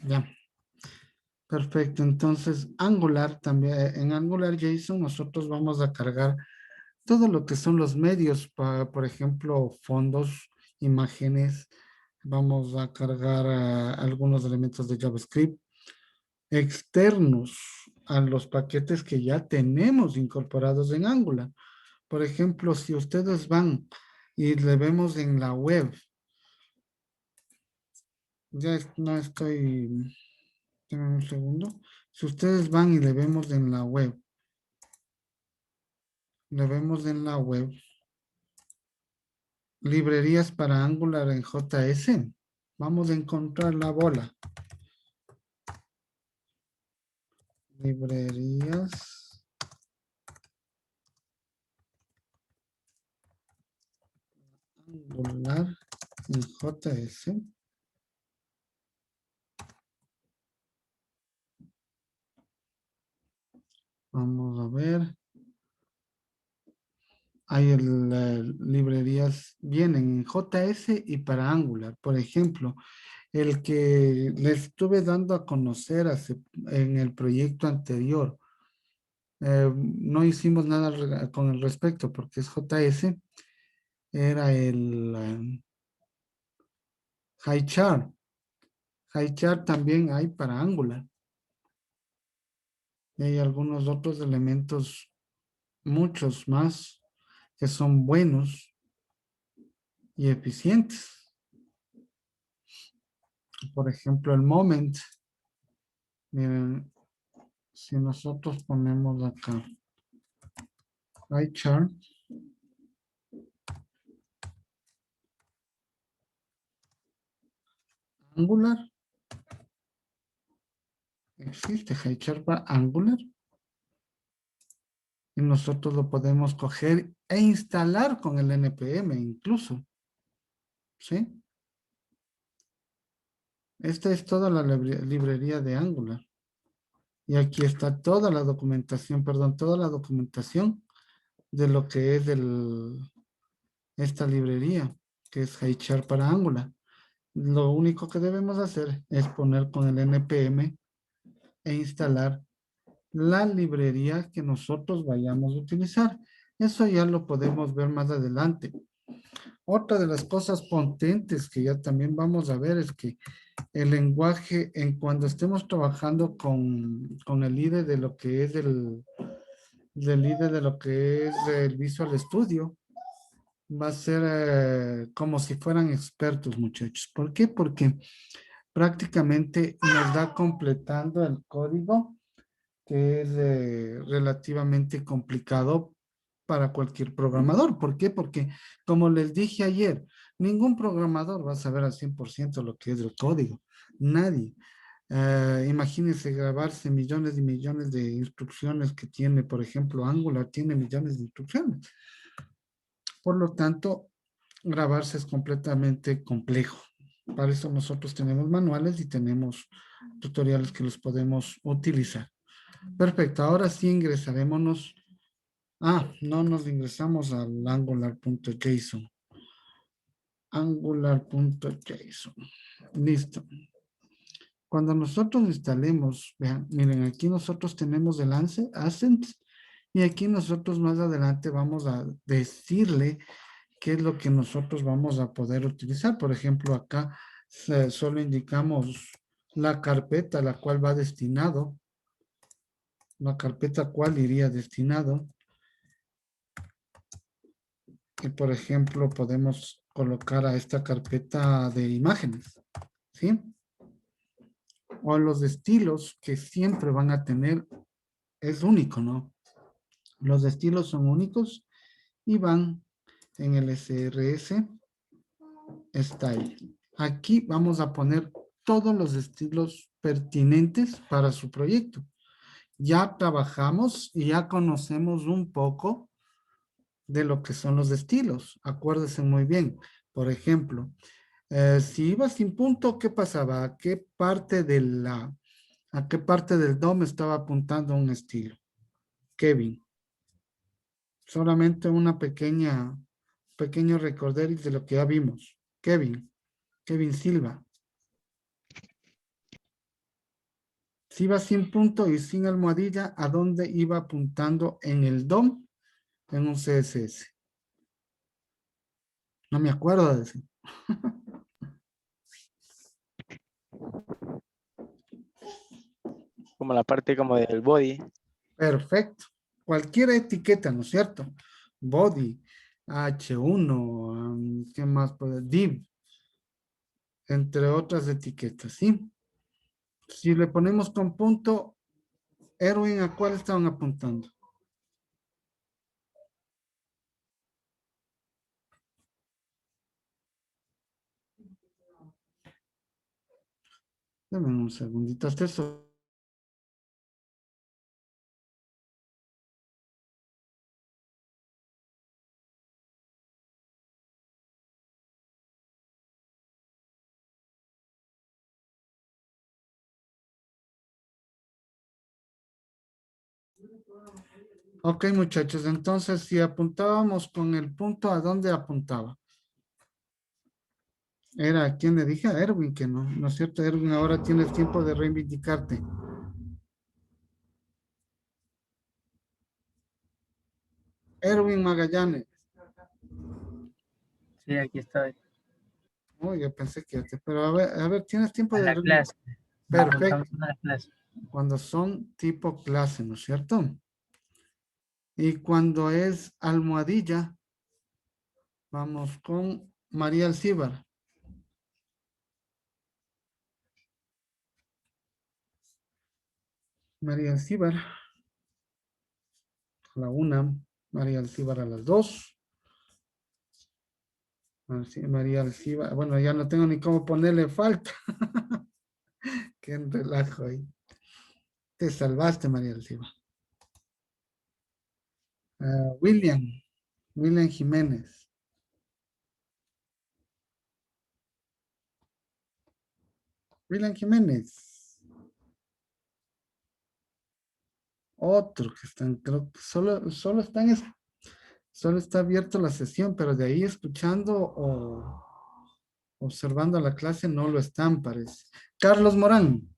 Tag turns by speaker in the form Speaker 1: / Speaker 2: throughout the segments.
Speaker 1: Ya, perfecto. Entonces, Angular también, en Angular JSON nosotros vamos a cargar todo lo que son los medios, por ejemplo, fondos, imágenes. Vamos a cargar algunos elementos de JavaScript externos a los paquetes que ya tenemos incorporados en Angular. Por ejemplo, si ustedes van y le vemos en la web, no estoy, denme un segundo. Si ustedes van y le vemos en la web, librerías para Angular en JS, vamos a encontrar la bola. Librerías Angular en JS. Vamos a ver. Hay librerías, vienen en JS y para Angular. Por ejemplo, el que les estuve dando a conocer en el proyecto anterior. No hicimos nada con el respecto porque es JS. Era el HighChart. HighChart también hay para Angular. Y hay algunos otros elementos, muchos más, que son buenos y eficientes. Por ejemplo, el Moment. Miren, si nosotros ponemos acá HighChart, Angular, existe HighChart para Angular y nosotros lo podemos coger e instalar con el NPM incluso, ¿sí? Esta es toda la librería de Angular. Y aquí está toda la documentación, perdón, toda la documentación de lo que es esta librería, que es HighChart para Angular. Lo único que debemos hacer es poner con el NPM e instalar la librería que nosotros vayamos a utilizar. Eso ya lo podemos ver más adelante. Otra de las cosas potentes que ya también vamos a ver es que el lenguaje, en cuando estemos trabajando con el IDE de lo que es del IDE de lo que es el Visual Studio, va a ser como si fueran expertos, muchachos. ¿Por qué? Porque prácticamente nos da completando el código que es relativamente complicado para cualquier programador. ¿Por qué? Porque, como les dije ayer, ningún programador va a saber al 100% lo que es el código. Nadie. Imagínense grabarse millones y millones de instrucciones que tiene, por ejemplo, Angular tiene millones de instrucciones. Por lo tanto, grabarse es completamente complejo. Para eso nosotros tenemos manuales y tenemos tutoriales que los podemos utilizar. Perfecto, ahora sí ingresaremos. No nos ingresamos al angular.json. Angular.json. Listo. Cuando nosotros instalemos, vean, miren, aquí nosotros tenemos el Ascent y aquí nosotros más adelante vamos a decirle qué es lo que nosotros vamos a poder utilizar. Por ejemplo, acá solo indicamos la carpeta a la cual va destinado, la carpeta a cual iría destinado. Y por ejemplo, podemos colocar a esta carpeta de imágenes, ¿sí? O los estilos que siempre van a tener, es único, ¿no? Los estilos son únicos y van en el SRS Style. Aquí vamos a poner todos los estilos pertinentes para su proyecto. Ya trabajamos y ya conocemos un poco de lo que son los estilos. Acuérdense muy bien. Por ejemplo, si iba sin punto, ¿qué pasaba? ¿A qué parte del DOM estaba apuntando un estilo? Kevin. Solamente pequeño recorderis de lo que ya vimos. Kevin Silva. Si va sin punto y sin almohadilla, ¿a dónde iba apuntando en el DOM en un CSS? No me acuerdo de eso.
Speaker 2: Como la parte como del body.
Speaker 1: Perfecto. Cualquier etiqueta, ¿no es cierto? Body, H1, ¿qué más puede? Div, entre otras etiquetas, ¿sí? Si le ponemos con punto, Erwin, ¿a cuál estaban apuntando? Dame un segundito, hasta eso. Ok, muchachos, entonces si apuntábamos con el punto, ¿a dónde apuntaba? Era a quien le dije a Erwin que no, ¿no es cierto? Erwin, ahora tienes tiempo de reivindicarte. Erwin Magallanes.
Speaker 3: Sí, aquí estoy.
Speaker 1: Oh, yo pensé que, pero a ver, tienes tiempo
Speaker 3: A
Speaker 1: de
Speaker 3: la clase.
Speaker 1: Perfecto.
Speaker 3: A la clase.
Speaker 1: Cuando son tipo clase, ¿no es cierto? Y cuando es almohadilla, vamos con María Alcíbar. María Alcíbar, a la 1. María Alcíbar a las 2. María Alcíbar, bueno, ya no tengo ni cómo ponerle falta. Qué relajo ahí. Te salvaste, María Alcíbar. William, William Jiménez. William Jiménez. Otro que están, creo que solo están, solo está abierto la sesión, pero de ahí escuchando o observando la clase no lo están, parece. Carlos Morán.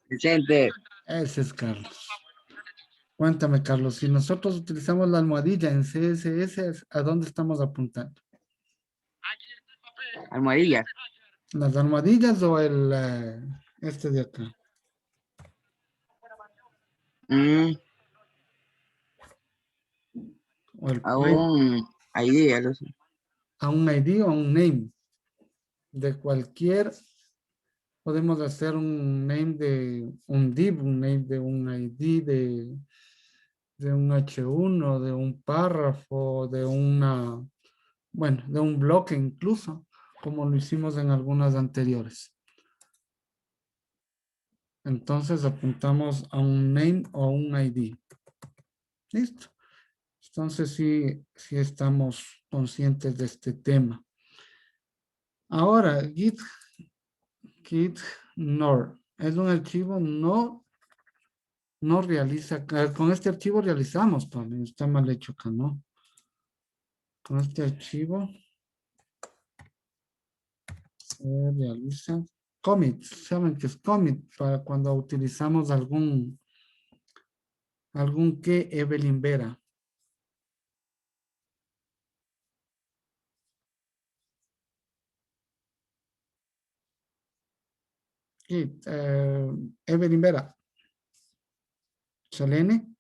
Speaker 4: Presente.
Speaker 1: Ese es Carlos. Cuéntame, Carlos, si nosotros utilizamos la almohadilla en CSS, ¿a dónde estamos apuntando?
Speaker 4: Almohadilla.
Speaker 1: ¿Las almohadillas o el este de acá? O el
Speaker 4: Aún hay idea, lo sé.
Speaker 1: a un ID o a un name. De cualquier, podemos hacer un name de un div, un name de un ID, de un H1, de un párrafo, de una, bueno, de un bloque incluso, como lo hicimos en algunas anteriores. Entonces apuntamos a un name o un ID. Listo. Entonces sí estamos conscientes de este tema. Ahora, git nor es un archivo no realiza, con este archivo realizamos, Pablo, está mal hecho acá, ¿no? Con este archivo se realiza commit, saben que es commit para cuando utilizamos algún que Evelyn Vera. Git, Evelyn Vera. Selene.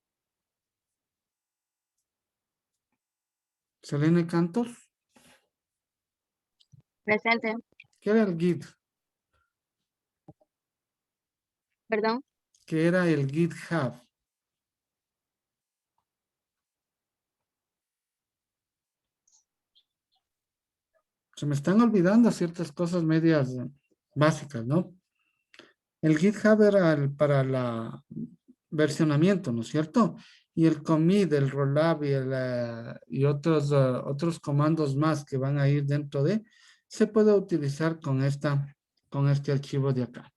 Speaker 1: Selene Cantos.
Speaker 5: Presente,
Speaker 1: ¿Qué era el Git?
Speaker 5: perdón.
Speaker 1: ¿Qué era el GitHub? Se me están olvidando ciertas cosas medias básicas, ¿no? El GitHub era para la versionamiento, ¿no es cierto? Y el commit, el rollup y otros comandos más que van a ir dentro de, se puede utilizar con este archivo de acá.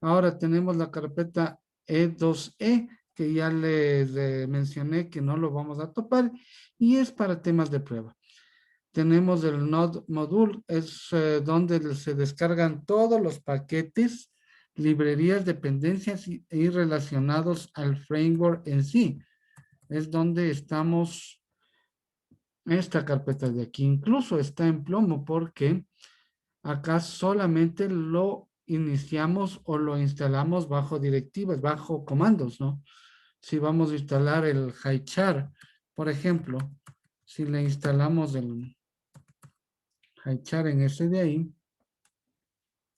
Speaker 1: Ahora tenemos la carpeta E2E, que ya les mencioné que no lo vamos a topar, y es para temas de prueba. Tenemos el Node Module, es donde se descargan todos los paquetes, librerías, dependencias y relacionados al framework en sí. Es donde estamos, esta carpeta de aquí. Incluso está en plomo porque acá solamente lo iniciamos o lo instalamos bajo directivas, bajo comandos, ¿no? Si vamos a instalar el HighChar, por ejemplo, si le instalamos el HighChar en ese de ahí,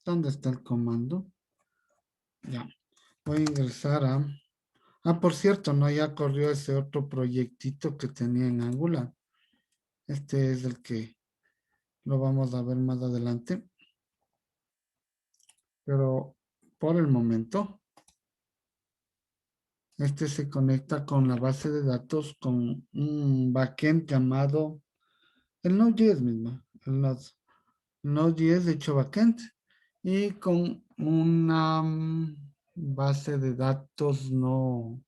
Speaker 1: ¿dónde está el comando? Ya, voy a ingresar a... Ah, por cierto, no, ya corrió ese otro proyectito que tenía en Angular. Este es el que lo vamos a ver más adelante. Pero por el momento, este se conecta con la base de datos con un backend llamado el Node.js mismo, el Node.js hecho backend y con una base de datos no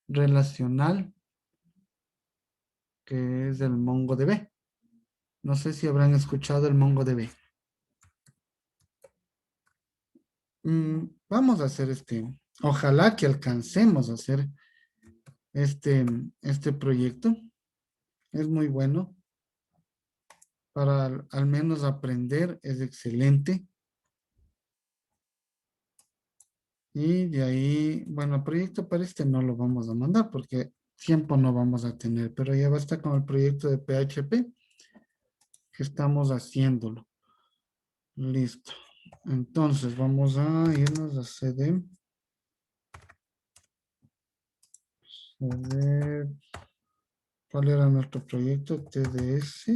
Speaker 1: relacional que es el MongoDB. No sé si habrán escuchado el MongoDB. Vamos a hacer ojalá que alcancemos a hacer este proyecto. Es muy bueno. Para al menos aprender es excelente. Y de ahí, bueno, el proyecto para no lo vamos a mandar porque tiempo no vamos a tener, pero ya basta con el proyecto de PHP que estamos haciéndolo. Listo. Entonces vamos a irnos a CD. ¿Cuál era nuestro proyecto? TDS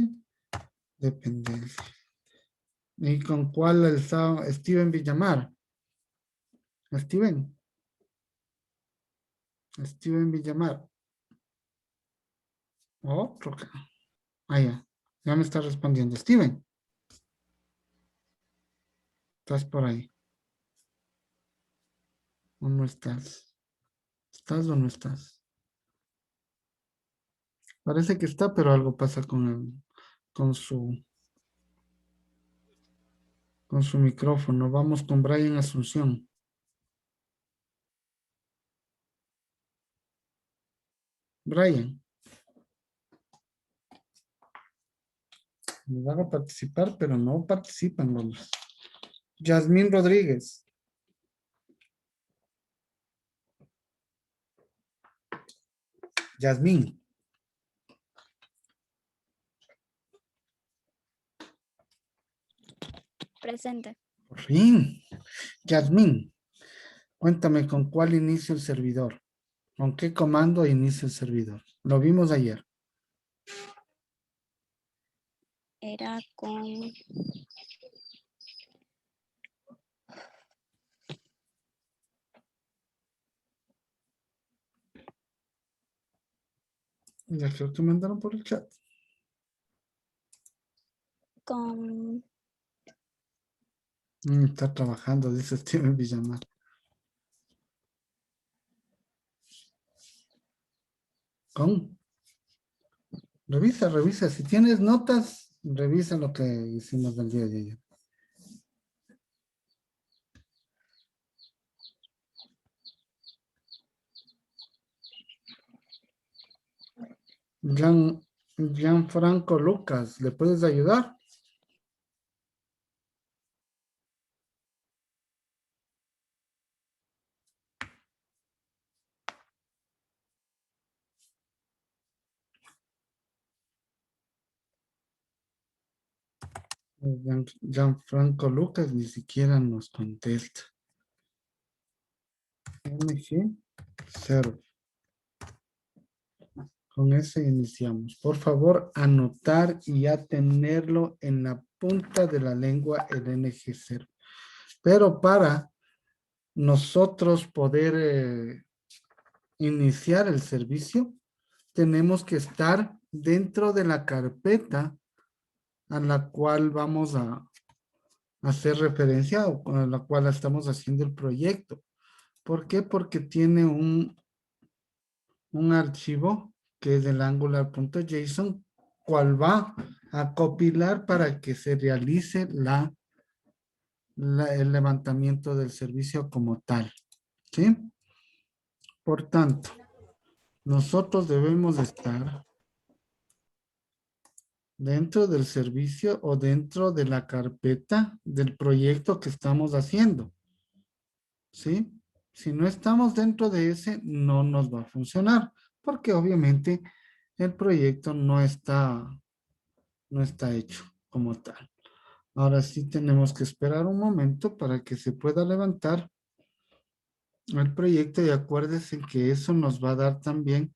Speaker 1: dependencia. ¿Y con cuál está Steven Villamar? Steven Villamar. Otro. Ah, ya. Ya me está respondiendo. Steven. ¿Estás por ahí? ¿O no estás? ¿Estás o no estás? Parece que está, pero algo pasa con su micrófono. Vamos con Brian Asunción. Brian. Me van a participar, pero no participan los. Yasmín Rodríguez. Yasmín.
Speaker 5: Presente.
Speaker 1: Por fin. Yasmín, cuéntame con cuál inicio el servidor. ¿Con qué comando inicia el servidor? Lo vimos ayer.
Speaker 5: Era con...
Speaker 1: Ya creo que mandaron por el chat.
Speaker 5: con...
Speaker 1: Está trabajando, dice Steven Villamar. ¿Con? Revisa. Si tienes notas, revisa lo que hicimos el día de ayer. Gianfranco Lucas, ¿le puedes ayudar? Gianfranco Lucas ni siquiera nos contesta. MG 0. Con ese iniciamos. Por favor, anotar y ya tenerlo en la punta de la lengua el NG0. Pero para nosotros poder iniciar el servicio, tenemos que estar dentro de la carpeta a la cual vamos a hacer referencia o con la cual estamos haciendo el proyecto. ¿Por qué? Porque tiene un archivo que es el angular.json, cual va a compilar para que se realice el levantamiento del servicio como tal. ¿Sí? Por tanto, nosotros debemos estar dentro del servicio o dentro de la carpeta del proyecto que estamos haciendo. ¿Sí? Si no estamos dentro de ese, no nos va a funcionar, porque obviamente el proyecto no está hecho como tal. Ahora sí tenemos que esperar un momento para que se pueda levantar el proyecto y acuérdense que eso nos va a dar también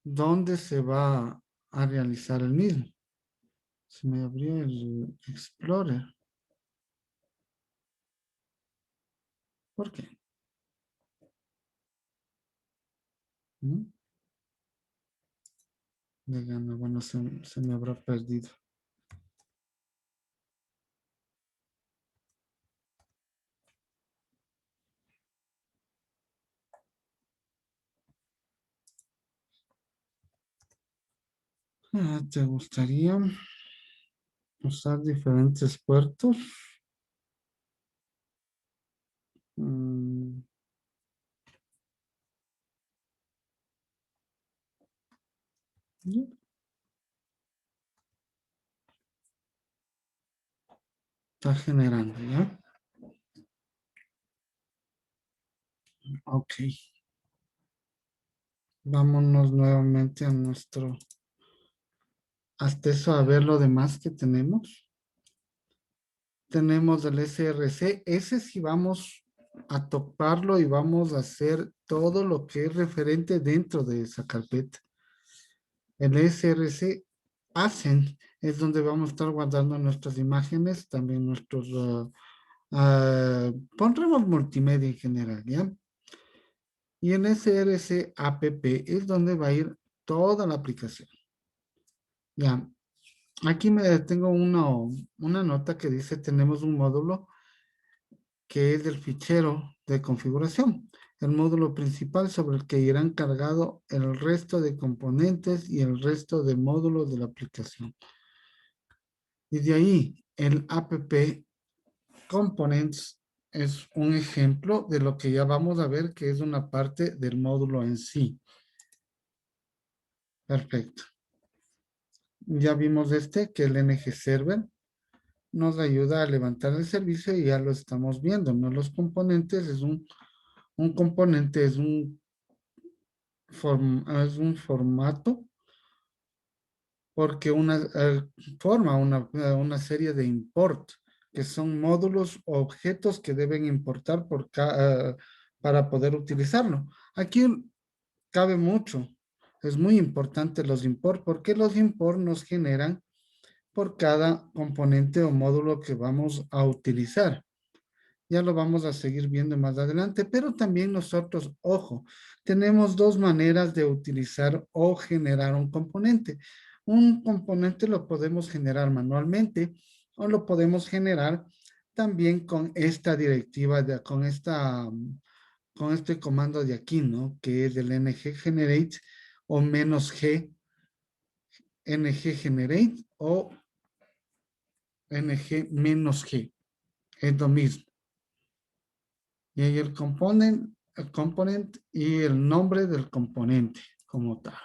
Speaker 1: dónde se va a realizar el mismo. Se me abrió el Explorer. ¿Por qué? ¿Mm? De gana, bueno, se me habrá perdido. ¿Te gustaría usar diferentes puertos? Mm, ya. Está generando, ¿ya? Ok. Vámonos nuevamente a nuestro acceso a ver lo demás que tenemos. Tenemos el SRC. Ese sí vamos a toparlo y vamos a hacer todo lo que es referente dentro de esa carpeta. El SRC hacen es donde vamos a estar guardando nuestras imágenes, también nuestros, pondremos multimedia en general, ¿ya? Y en SRC app es donde va a ir toda la aplicación. Ya, aquí me tengo una nota que dice tenemos un módulo que es del fichero de configuración, el módulo principal sobre el que irán cargado el resto de componentes y el resto de módulos de la aplicación. Y de ahí, el app components es un ejemplo de lo que ya vamos a ver que es una parte del módulo en sí. Perfecto. Ya vimos que el NG Server nos ayuda a levantar el servicio y ya lo estamos viendo, ¿no? Los componentes es un componente, es un formato porque forma una serie de import, que son módulos o objetos que deben importar para poder utilizarlo. Aquí cabe mucho. Es muy importante los import, porque los import nos generan por cada componente o módulo que vamos a utilizar. Ya lo vamos a seguir viendo más adelante, pero también nosotros, ojo, tenemos dos maneras de utilizar o generar un componente. Un componente lo podemos generar manualmente o lo podemos generar también con esta directiva, con este comando de aquí, ¿no? Que es el ng generate o -g, ng generate o ng-g. Es lo mismo. Y ahí el component y el nombre del componente como tal.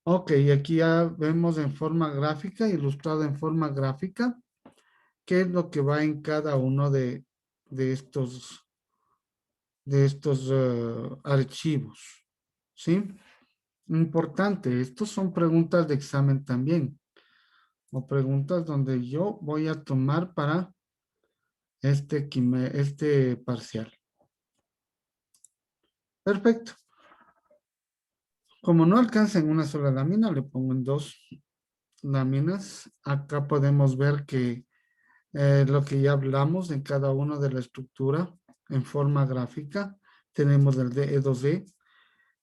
Speaker 1: Ok, aquí ya vemos en forma gráfica, ilustrado en forma gráfica, qué es lo que va en cada uno de estos archivos. ¿Sí? Importante, estos son preguntas de examen también, o preguntas donde yo voy a tomar para este parcial. Perfecto. Como no alcanza en una sola lámina, le pongo en dos láminas. Acá podemos ver que lo que ya hablamos en cada uno de la estructura en forma gráfica. Tenemos el de E2D,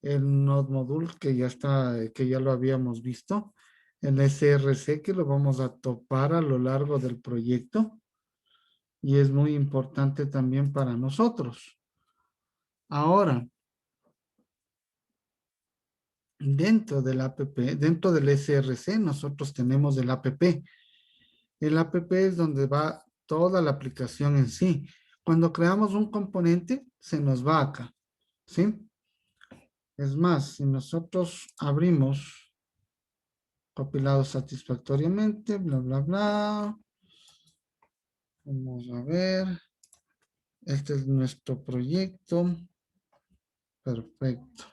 Speaker 1: el Node Module que ya está, que ya lo habíamos visto, el SRC que lo vamos a topar a lo largo del proyecto y es muy importante también para nosotros. Ahora, dentro del APP, dentro del SRC, nosotros tenemos el APP. El APP es donde va toda la aplicación en sí. Cuando creamos un componente, se nos va acá, ¿sí? Es más, si nosotros abrimos compilado satisfactoriamente, bla, bla, bla. Vamos a ver. Este es nuestro proyecto. Perfecto.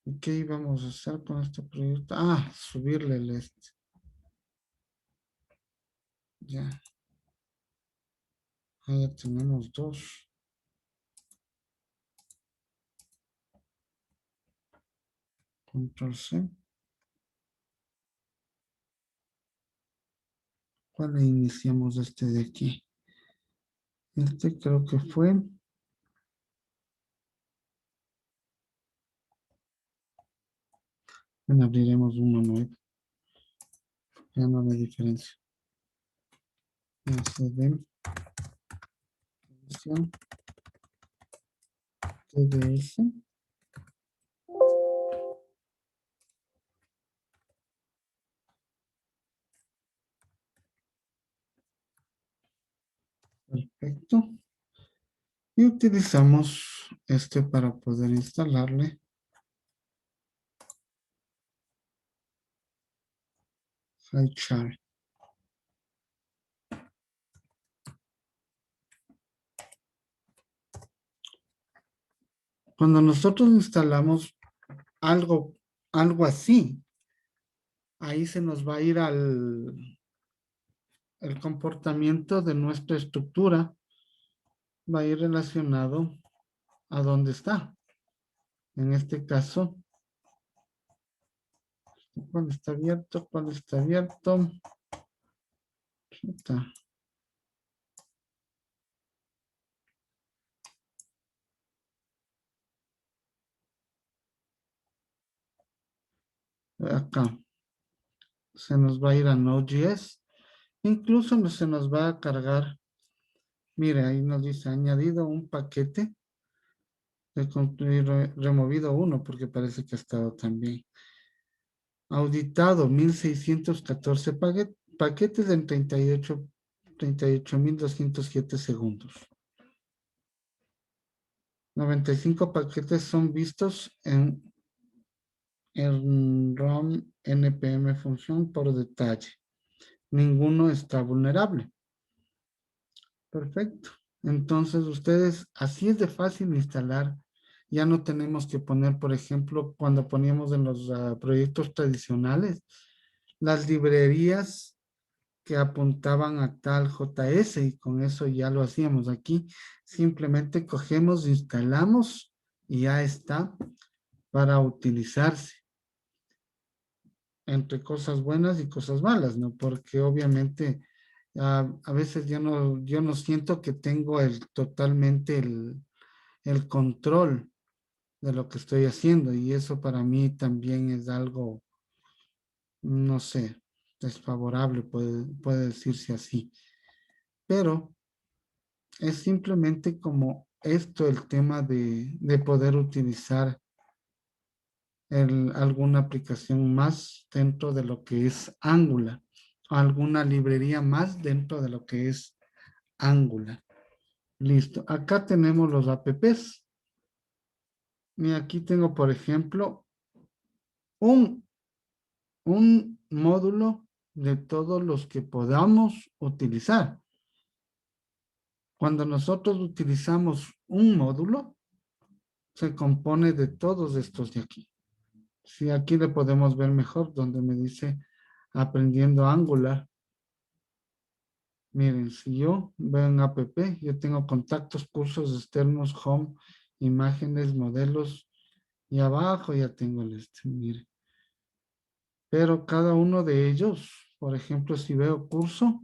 Speaker 1: ¿Y qué íbamos a hacer con este proyecto? Ah, subirle el este. Ya. Ah, ya tenemos dos. Control C. ¿Cuál le iniciamos este de aquí? Este creo que fue. Bueno, abriremos uno nuevo. Ya no hay diferencia. SD. Edición. TDS. Perfecto. Y utilizamos este para poder instalarle. HighChart. Cuando nosotros instalamos algo así, ahí se nos va a ir el comportamiento de nuestra estructura, va a ir relacionado a dónde está. En este caso, ¿cuál está abierto? ¿Cuál está abierto? Está. Acá. Se nos va a ir a Node.js. Incluso se nos va a cargar. Mire, ahí nos dice añadido un paquete de construir removido uno porque parece que ha estado también. Auditado 1614 paquetes en 38.207 segundos. 95 paquetes son vistos en ROM npm función por detalle. Ninguno está vulnerable. Perfecto. Entonces ustedes, así es de fácil instalar. Ya no tenemos que poner, por ejemplo, cuando poníamos en los proyectos tradicionales, las librerías que apuntaban a tal JS y con eso ya lo hacíamos aquí. Simplemente cogemos, instalamos y ya está para utilizarse entre cosas buenas y cosas malas, ¿no? Porque obviamente a veces yo no siento que tengo totalmente el control de lo que estoy haciendo y eso para mí también es algo, no sé, desfavorable, puede decirse así. Pero es simplemente como esto, el tema de poder utilizar alguna aplicación más dentro de lo que es Angular, alguna librería más dentro de lo que es Angular. Listo. Acá tenemos los apps. Y aquí tengo, por ejemplo, un módulo de todos los que podamos utilizar. Cuando nosotros utilizamos un módulo, se compone de todos estos de aquí. Si aquí le podemos ver mejor, donde me dice aprendiendo Angular. Miren, si yo veo en app, yo tengo contactos, cursos externos, home, imágenes, modelos, y abajo ya tengo el miren. Pero cada uno de ellos, por ejemplo, si veo curso,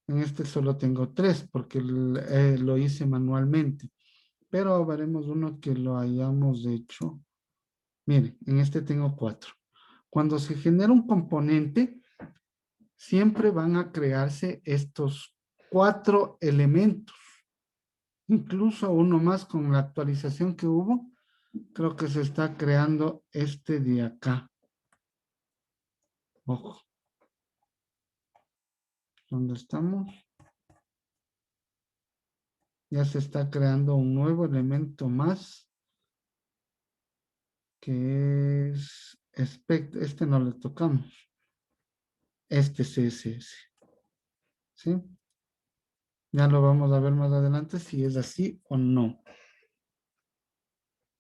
Speaker 1: en este solo tengo 3 porque lo hice manualmente. Pero veremos uno que lo hayamos hecho. Miren, en este tengo 4. Cuando se genera un componente, siempre van a crearse estos 4 elementos. Incluso uno más con la actualización que hubo, creo que se está creando este de acá. Ojo. ¿Dónde estamos? Ya se está creando un nuevo elemento más. Que es este no le tocamos. Este CSS. ¿Sí? Ya lo vamos a ver más adelante si es así o no.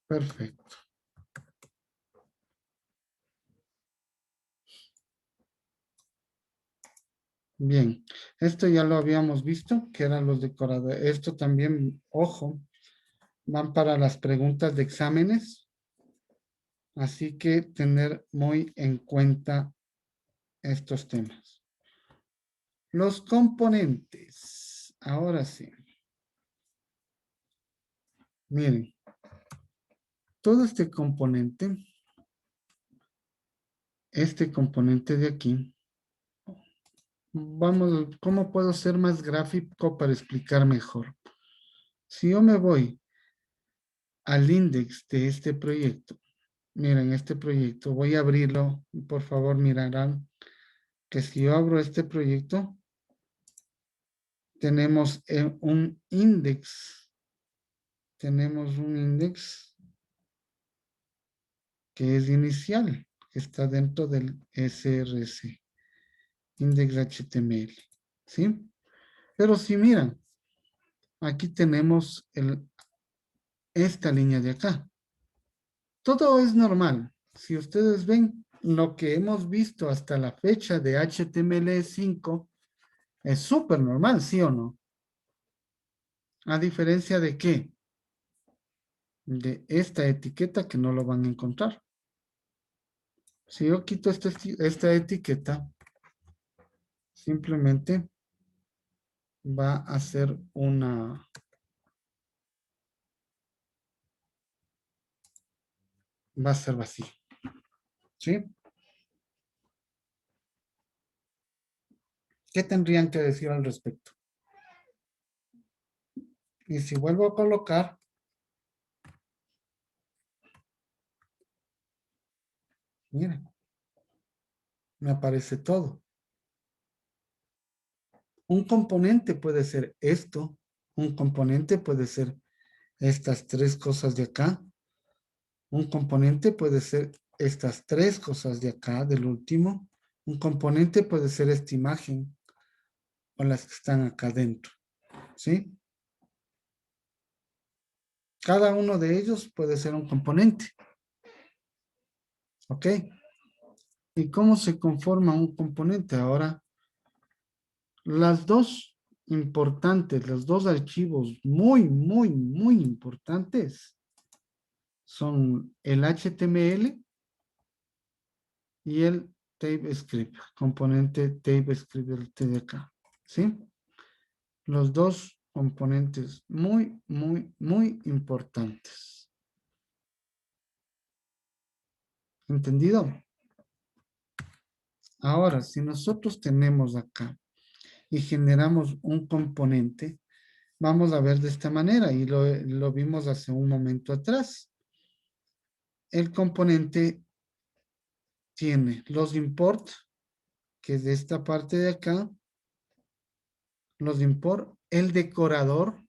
Speaker 1: Perfecto. Bien, esto ya lo habíamos visto, que eran los decoradores. Esto también, ojo, van para las preguntas de exámenes. Así que tener muy en cuenta estos temas. Los componentes. Ahora sí. Miren, todo este componente de aquí, vamos, ¿cómo puedo ser más gráfico para explicar mejor? Si yo me voy al index de este proyecto, miren, este proyecto, voy a abrirlo, por favor mirarán que si yo abro este proyecto, tenemos un index que es inicial, que está dentro del SRC, index HTML, ¿sí? Pero si miran, aquí tenemos esta línea de acá. Todo es normal. Si ustedes ven, lo que hemos visto hasta la fecha de HTML5 es súper normal, ¿sí o no? A diferencia de qué? De esta etiqueta que no lo van a encontrar. Si yo quito esta etiqueta, simplemente va a ser va a ser vacío. ¿Sí? ¿Qué tendrían que decir al respecto? Y si vuelvo a colocar, miren, me aparece todo. Un componente puede ser esto, un componente puede ser estas tres cosas de acá, un componente puede ser estas tres cosas de acá, del último, un componente puede ser esta imagen o las que están acá dentro, ¿sí? Cada uno de ellos puede ser un componente, ¿ok? ¿Y cómo se conforma un componente? Ahora, las dos importantes, los dos archivos muy, muy, muy importantes son el HTML y el TypeScript, componente TypeScript del TDK, ¿sí? Los dos componentes muy, muy, muy importantes. ¿Entendido? Ahora, si nosotros tenemos acá y generamos un componente, vamos a ver de esta manera y lo vimos hace un momento atrás. El componente tiene los import, que es de esta parte de acá, los import, el decorador,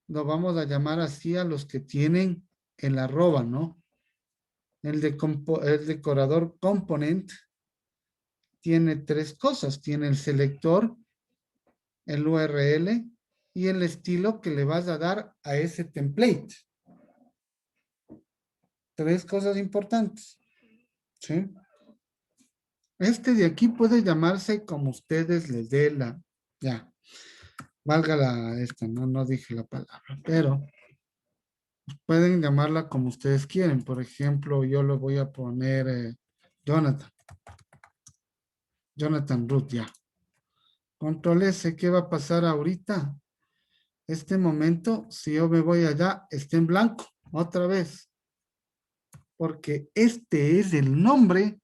Speaker 1: lo vamos a llamar así a los que tienen el arroba, ¿no? El decorador component tiene tres cosas, tiene el selector, el URL y el estilo que le vas a dar a ese template. Tres cosas importantes, ¿sí? Este de aquí puede llamarse como ustedes les dé ya, valga esta, no dije la palabra, pero pueden llamarla como ustedes quieren. Por ejemplo, yo le voy a poner Jonathan Root, ya. Control S, ¿qué va a pasar ahorita? Este momento, si yo me voy allá, está en blanco, otra vez. Porque este es el nombre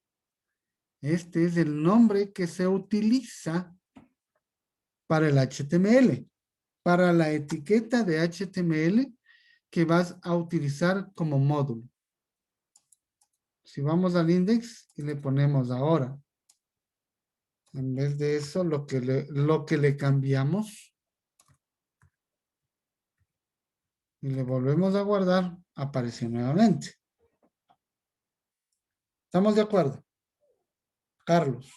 Speaker 1: que se utiliza para el HTML. Para la etiqueta de HTML que vas a utilizar como módulo. Si vamos al index y le ponemos ahora, en vez de eso, lo que le cambiamos y le volvemos a guardar, apareció nuevamente. ¿Estamos de acuerdo? Carlos.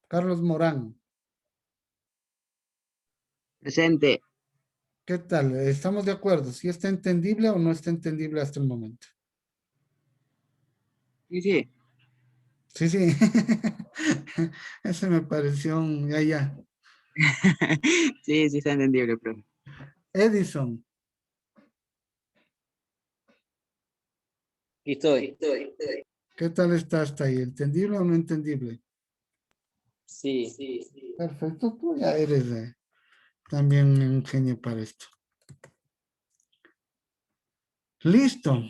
Speaker 1: Carlos Morán.
Speaker 4: Presente.
Speaker 1: ¿Qué tal? ¿Estamos de acuerdo? ¿Si está entendible o no está entendible hasta el momento?
Speaker 4: Sí, sí.
Speaker 1: Sí, sí. Ese me pareció un... Ya.
Speaker 4: Sí, sí está entendible, profe.
Speaker 1: Edison.
Speaker 3: Aquí estoy.
Speaker 1: ¿Qué tal está hasta ahí? ¿Entendible o no entendible?
Speaker 3: Sí.
Speaker 1: Perfecto, tú ya eres también un genio para esto. Listo.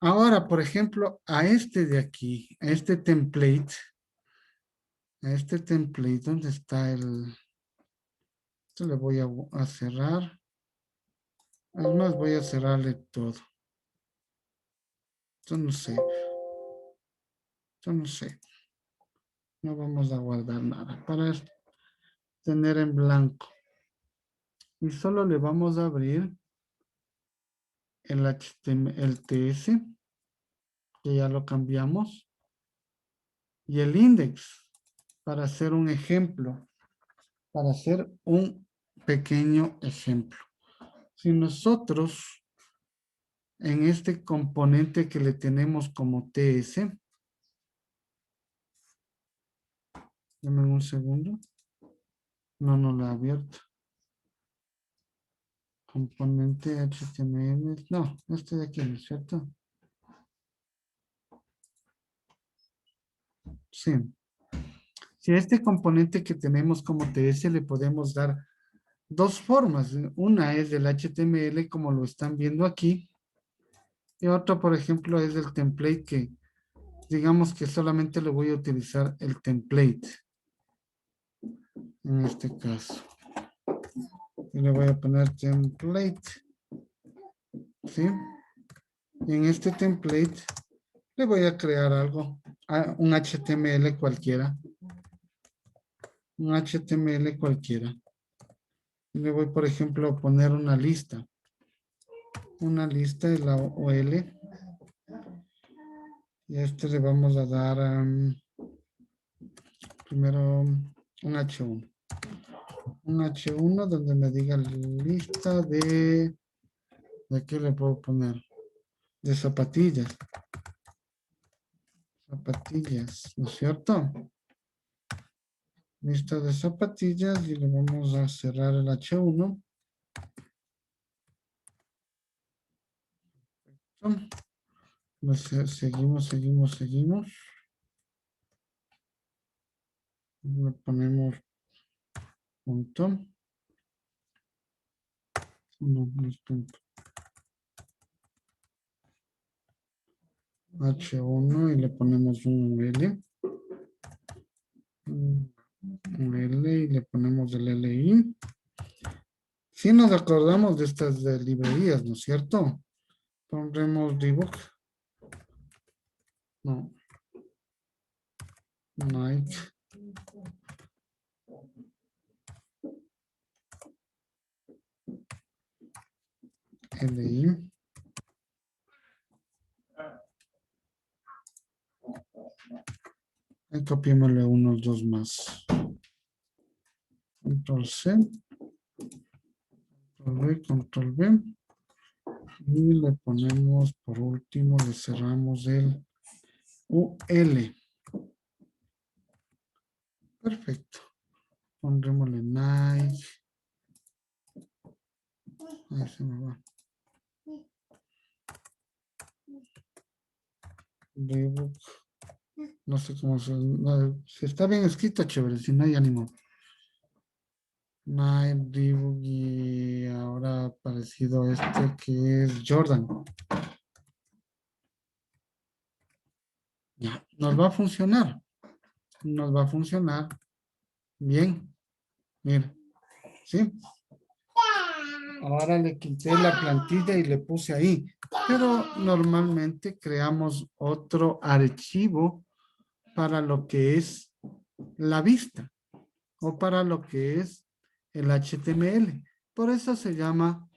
Speaker 1: Ahora, por ejemplo, a este de aquí, a este template, ¿dónde está el...? Esto le voy a cerrar. Además, voy a cerrarle todo. Yo no sé. No vamos a guardar nada para tener en blanco. Y solo le vamos a abrir el HTML, el TS, que ya lo cambiamos, y el index para hacer un ejemplo, para hacer un pequeño ejemplo. Si nosotros en este componente que le tenemos como TS, dame un segundo, no lo he abierto. Componente HTML, no, este de aquí, ¿no es cierto? Sí. Si a este componente que tenemos como TS le podemos dar dos formas. Una es del HTML como lo están viendo aquí. Y otra, por ejemplo, es el template que digamos que solamente le voy a utilizar el template. En este caso. Y le voy a poner template. ¿Sí? Y en este template le voy a crear algo. Un HTML cualquiera. Un HTML cualquiera. Y le voy, por ejemplo, a poner una lista. Una lista de la OL. Y a este le vamos a dar primero un H1. Un H1 donde me diga lista ¿de qué le puedo poner? De zapatillas. Zapatillas, ¿no es cierto? Lista de zapatillas y le vamos a cerrar el H1. Seguimos. Le ponemos punto. No es punto. H1 y le ponemos un L. Un L y le ponemos el LI. Si nos acordamos de estas librerías, ¿no es cierto? Pondremos debug. No. Nike. LI. Y copiémosle unos dos más. Control C. Control V. Y le ponemos, por último, le cerramos el UL. Perfecto. Pondrémosle Nike. Ahí se me va. Reebok. No sé cómo se... No, si está bien escrito, chévere. Si no hay ánimo. Nike, Reebok y ahora ha aparecido este que es Jordan. Ya, nos va a funcionar. Nos va a funcionar bien. Mira, ¿sí? Ahora le quité la plantilla y le puse ahí. Pero normalmente creamos otro archivo para lo que es la vista o para lo que es el HTML. Por eso se llama,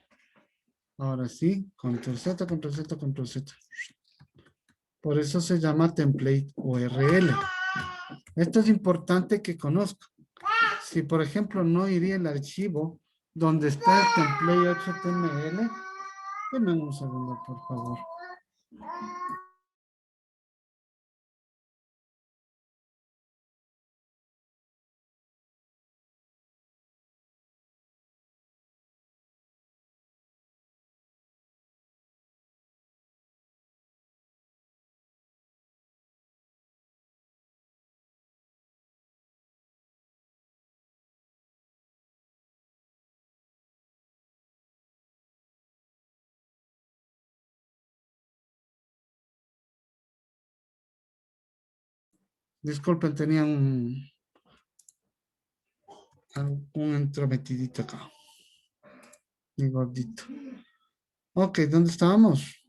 Speaker 1: ahora sí, control Z, control Z, control Z. Por eso se llama template URL. Esto es importante que conozca. Si, por ejemplo, no iría el archivo donde está el template HTML, denme un segundo, por favor. Disculpen, tenía un entrometidito acá. Mi gordito. Ok, ¿dónde estábamos?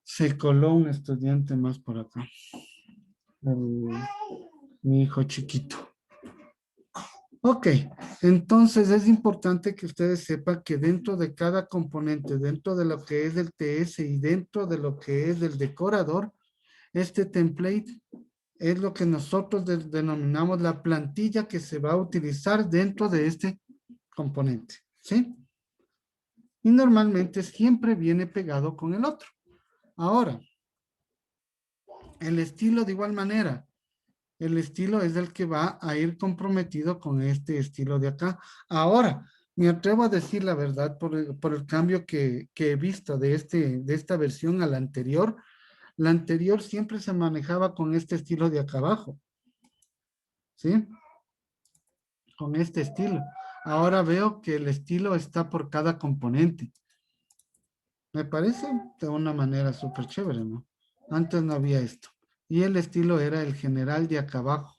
Speaker 1: Se coló un estudiante más por acá. Mi hijo chiquito. Ok, entonces es importante que ustedes sepan que dentro de cada componente, dentro de lo que es el TS y dentro de lo que es el decorador, este template es lo que nosotros denominamos la plantilla que se va a utilizar dentro de este componente, ¿sí? Y normalmente siempre viene pegado con el otro. Ahora, el estilo de igual manera. El estilo es el que va a ir comprometido con este estilo de acá. Ahora, me atrevo a decir la verdad por el cambio que he visto de esta versión a la anterior. La anterior siempre se manejaba con este estilo de acá abajo. ¿Sí? Con este estilo. Ahora veo que el estilo está por cada componente. Me parece de una manera súper chévere, ¿no? Antes no había esto. Y el estilo era el general de acá abajo,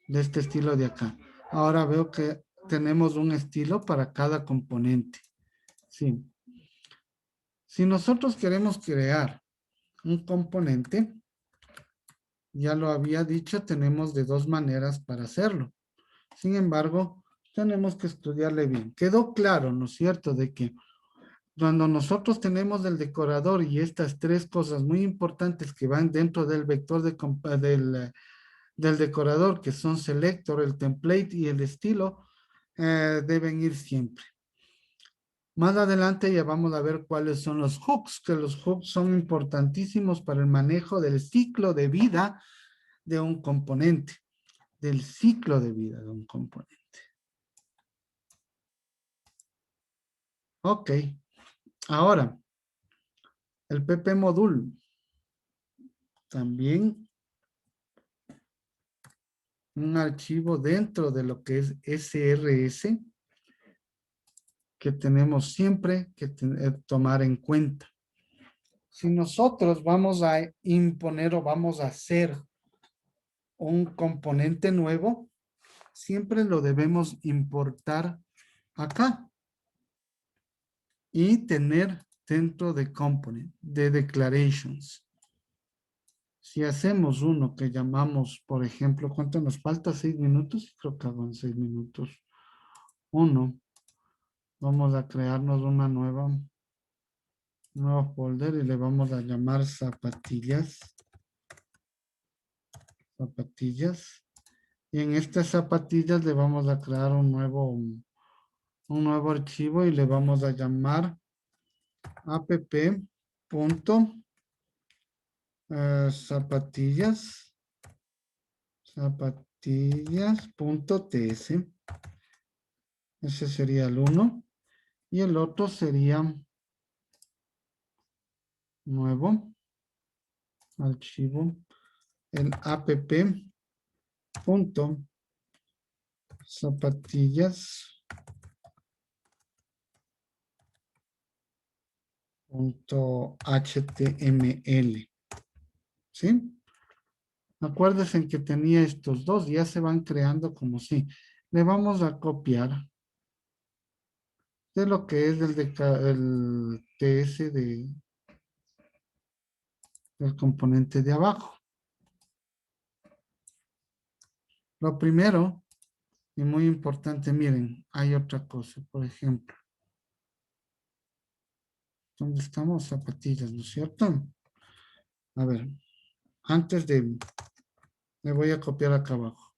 Speaker 1: de este estilo de acá. Ahora veo que tenemos un estilo para cada componente. Sí. Si nosotros queremos crear un componente, ya lo había dicho, tenemos de dos maneras para hacerlo. Sin embargo, tenemos que estudiarle bien. Quedó claro, ¿no es cierto?, de que cuando nosotros tenemos el decorador y estas tres cosas muy importantes que van dentro del vector del decorador, que son selector, el template y el estilo, deben ir siempre. Más adelante ya vamos a ver cuáles son los hooks, que los hooks son importantísimos para el manejo del ciclo de vida de un componente, del ciclo de vida de un componente. Ok, ahora, el PP module también un archivo dentro de lo que es SRS que tenemos siempre que tomar en cuenta. Si nosotros vamos a imponer o vamos a hacer un componente nuevo, siempre lo debemos importar acá y tener dentro de component, de declarations. Si hacemos uno que llamamos, por ejemplo, ¿cuánto nos falta? 6 minutos. Creo que hago en 6 minutos. Uno. Vamos a crearnos una nuevo folder y le vamos a llamar zapatillas. Zapatillas. Y en estas zapatillas le vamos a crear un nuevo archivo y le vamos a llamar zapatillas.ts. Ese sería el uno. Y el otro sería nuevo archivo, el app.zapatillas.html. ¿Sí? Acuérdense que tenía estos dos, ya se van creando como si. Le vamos a copiar de lo que es el TS del componente de abajo. Lo primero, y muy importante, miren, hay otra cosa, por ejemplo. ¿Dónde estamos? Zapatillas, ¿no es cierto? A ver, antes de, me voy a copiar acá abajo.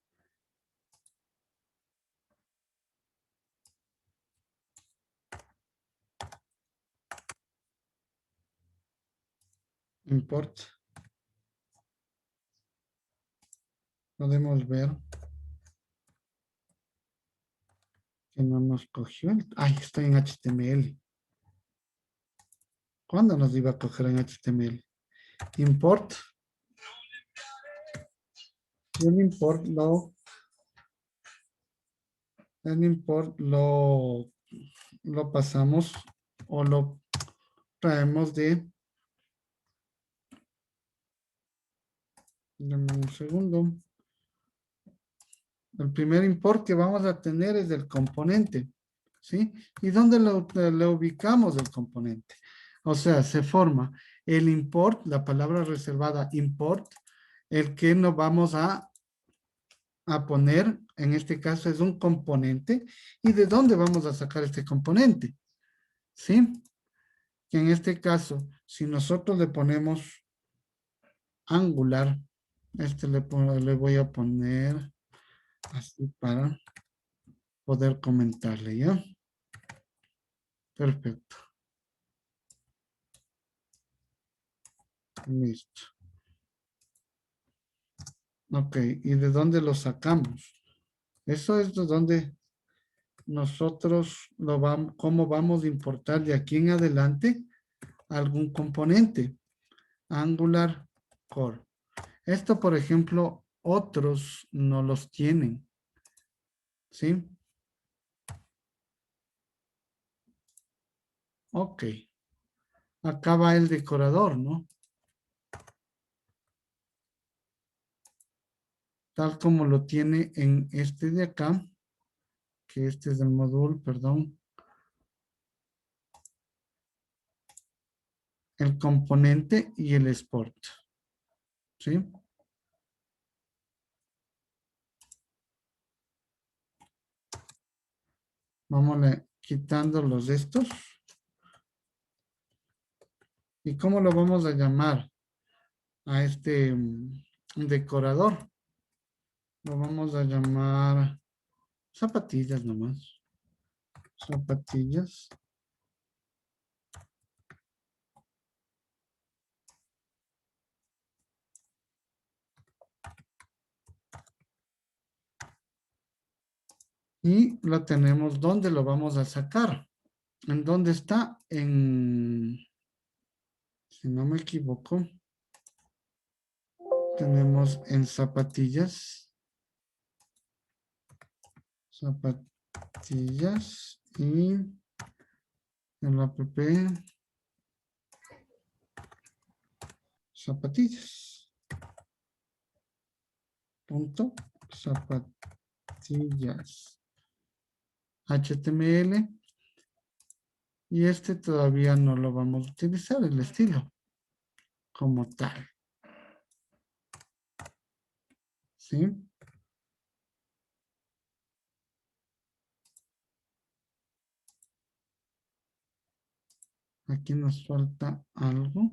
Speaker 1: Import. Podemos ver que no nos cogió. Ay, estoy en HTML. ¿Cuándo nos iba a coger en HTML? Import. Y el import lo pasamos o lo traemos de, dame un segundo. El primer import que vamos a tener es del componente, ¿sí? ¿Y dónde lo ubicamos el componente? O sea, se forma el import, la palabra reservada import, el que nos vamos a poner, en este caso es un componente, ¿y de dónde vamos a sacar este componente? ¿Sí? Que en este caso, si nosotros le ponemos Angular, le voy a poner así para poder comentarle, ¿ya? Perfecto. Listo. Ok, ¿y de dónde lo sacamos? Eso es de donde nosotros cómo vamos a importar de aquí en adelante algún componente. Angular Core. Esto, por ejemplo, otros no los tienen. ¿Sí? Ok. Acá va el decorador, ¿no? Tal como lo tiene en este de acá, que este es el módulo, perdón. El componente y el export. ¿Sí? Vamos quitando los de estos. ¿Y cómo lo vamos a llamar a este decorador? Lo vamos a llamar zapatillas nomás. Zapatillas. Y lo tenemos, ¿dónde lo vamos a sacar? ¿En dónde está? Si no me equivoco, tenemos en zapatillas. Zapatillas y en la app zapatillas. Punto zapatillas. HTML. Y este todavía no lo vamos a utilizar, el estilo, como tal. ¿Sí? Aquí nos falta algo.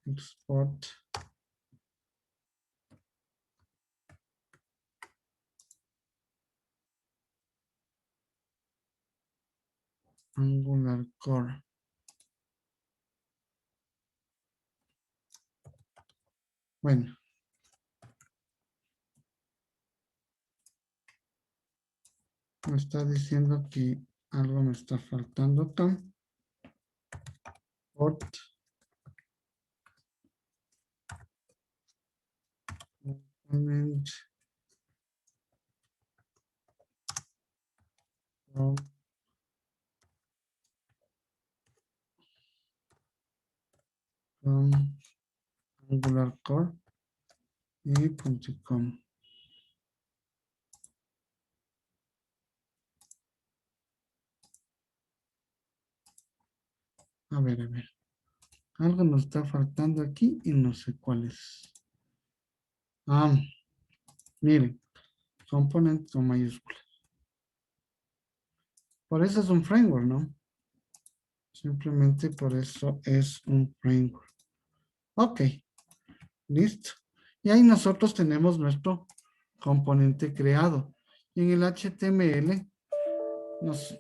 Speaker 1: Export. Angular Core. Bueno. Me está diciendo que algo me está faltando acá. Port. Component. From Angular Core y .com. A ver, a ver. Algo nos está faltando aquí y no sé cuál es. Ah, miren. Component con mayúsculas. Por eso es un framework, ¿no? Simplemente por eso es un framework. Ok. Listo. Y ahí nosotros tenemos nuestro componente creado. Y en el HTML nos